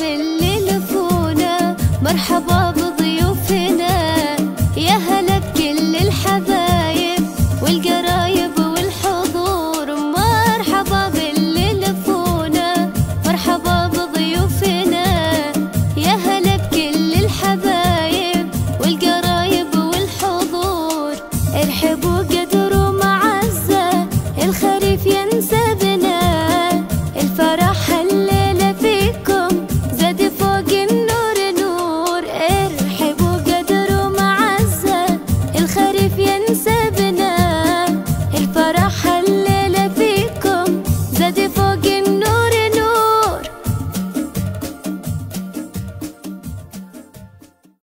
باللي لفونا، مرحبا بضيوفنا، يا هلا بكل الحبايب والقرايب والحضور. مرحبا باللي لفونا، مرحبا بضيوفنا، يا هلا بكل الحبايب والقرايب والحضور. ارحبوا قدروا معزة، الخريف ينسبنا، الفرح الليلة فيكم زاد فوق النور نور. ارحبوا قدروا معزة، الخريف ينسبنا،